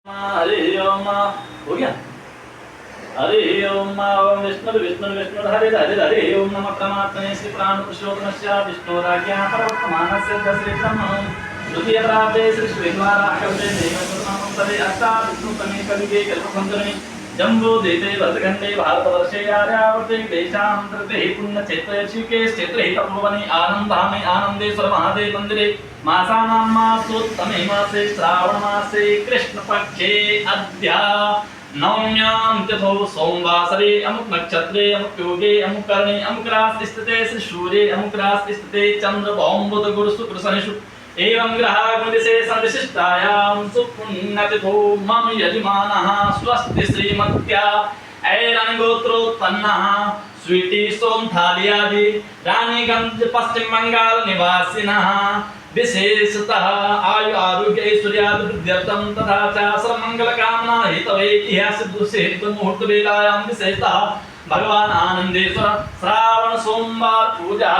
हरि ओम हो गया। हरि ओम विष्णु विष्णु विष्णु हरे हरे हरे ओम नमः परमात्मने श्री प्राण पुरुषोत्तमस्य विष्णुराज्ञा परमात्मानस्य श्री ब्रह्म द्वितीय प्राप्ते श्री श्रीद्वाराकल्पे देवसुतनामं तदे अस्ता विष्णुतमे कलिगे कल्पसंतरणे जम्बो देते वर्धखण्डे भारतवर्षे आर्यावर्ते देशान्तर्गते पुण्यक्षेत्रे क्षेत्रे तपोवने आनन्दामे आनन्देश्वर महादेव मन्दिरे मासानां मासोत्तमे मासे श्रावणमासे कृष्णपक्षे अद्य नवम्यां तिथौ सोमवासरे अमुक नक्षत्रे अमुक योगे अमुक करणे अमुक राशि स्थिते श्री सूर्ये अमुक राशि स्थिते चंद्र भौम बुध गुरु शुक्र शनिषु एवं ग्रहाः विशेषण विशिष्टायां सुपुण्यतिथौ मम यजमानः स्वस्ति श्रीमत्या ऐरन गोत्रोत्पन्नः स्वीटी सोमथालियादि रानीगंज पश्चिम बंगाल निवासिनः विशेषतः आयु आरोग्य ऐश्वर्यादि वृद्ध्यर्थं तथा च सर्वमंगल कामना हेतवे इतिहास सिद्ध मुहूर्त वेलायां विशेषतः भगवान आनंदेश्वर श्रावण सोमवार पूजा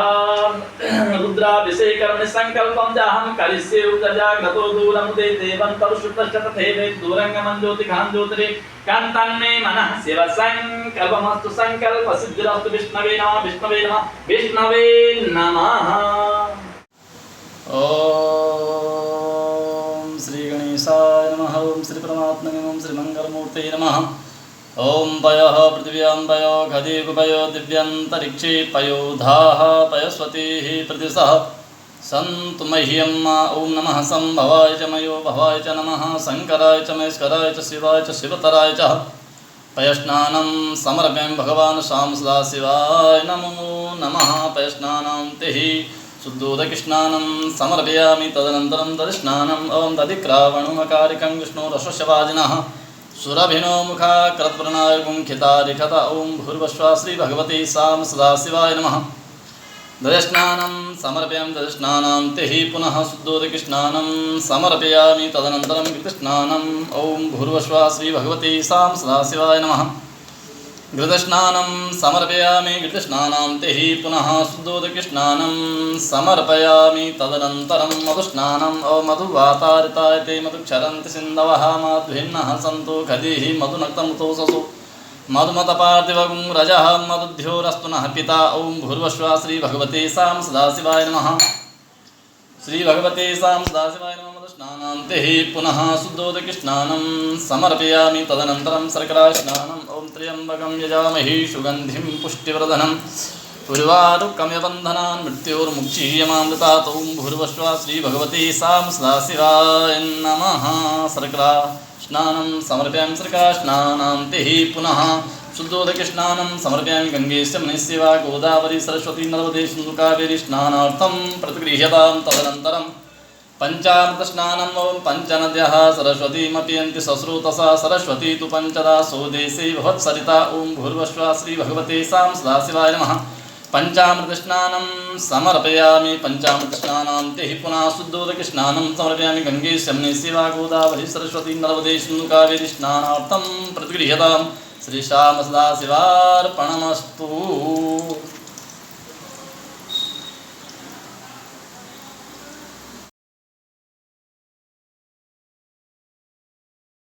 रुद्राभिषेकं संकल्पं जाहं करिष्ये उदजाग्रतो दूरं ते देवं तरुषुतश्च तथैव दूरंगमं ज्योतिखां ज्योतिरे कान्तन्मे मनः शिव संकल्पमस्तु संकल्प सिद्धिरस्तु विष्णवे नमः विष्णवे नमः विष्णवे नमः। ओम श्री गणेशाय नमः। ओम श्री परमात्मने नमः। श्री मंगलमूर्ते नमः। ओम पयः पृथिव्यां पयो खदिव पयो दिव्यन्तरिक्षे पयो धाः पयस्वतीः प्रतिशः सन्तु मह्यम्। ओम नमः संभवाय च मयो भवाय च नमः शंकराय च महेश्वराय च शिवाय च शिवतराय च पयस्नानं समर्पयामि भगवान् शाम सदाशिवाय नमो नमः। पयस्नानं तिः शुद्धोदकस्नानं समर्पयामि तदनन्तरं तदस्नानम् ओं तदिक्रावणुमकारिकं विष्णोरश्वशवाजिनः सुरभिनो मुखाकृतवर्णाय गुंखितारिखत ओं भूर्भुवः श्री भगवते साम सदाशिवाय नमः। ददस्नानं समर्पयामि तदस्नानं तिः पुनः शुद्धोदकस्नानं समर्पयामि तदनन्तरं घृतस्नानम् ओं भूर्भुवः श्री भगवते साम सदाशिवाय नमः। घृतस्नानं समर्पयामि घृतस्नानं तिः पुनः शुद्धोदकस्नानं समर्पयामि तदनन्तरं मधुस्नानं मधुवातारिताय ते मधुक्षरन्ति सिन्धवः माध्विन्नः सन्तु खदिः मधुनक्तमुतोषसु मधुमतपार्थिवगुं रजः मधुध्योरस्तु नः पिता ओं भूर्भुवः श्री भगवते साम सदाशिवाय नमः। श्री भगवते साम सदाशिवाय नमः। मधुस्नानं तिः पुनः शुद्धोदकस्नानं समर्पयामि तदनन्तरं शर्करास्नानम् ओं त्र्यम्बकं यजामहे सुगन्धिं पुष्टिवर्धनम् उर्वारुकं यबन्धनान् मृत्योर्मुक्षीयमामृतात् ओं भूर्भुवः श्री भगवते साम सदाशिवाय नमः। शर्करास्नानं समर्पयामि शर्करास्नानं तिः पुनः शुद्धोदकस्नानं समर्पयामि गंगे यमुने वा गोदावरी सरस्वती नर्मदे सिन्धु कावेरी स्नानार्थं प्रतिगृह्यतां तदनन्तरं पंचामृतस्नानम् ओं पञ्चनद्यः सरस्वतीमपीयन्ति सश्रुतसा सरस्वती तु पञ्चदा सोदेशे भवत्सरिता ओं भूर्भुवः श्री भगवते साम सदाशिवाय नमः। पंचामृतस्नानं समर्पयामि पंचामृतस्नानं तिः पुनः शुद्धोदकस्नानं समर्पयामि गंगे यमुने वा गोदावरी सरस्वती नर्मदे सिन्धु कावेरी स्नानार्थं प्रतिगृह्यतां श्री श्याम सदाशिवार्पणमस्तु।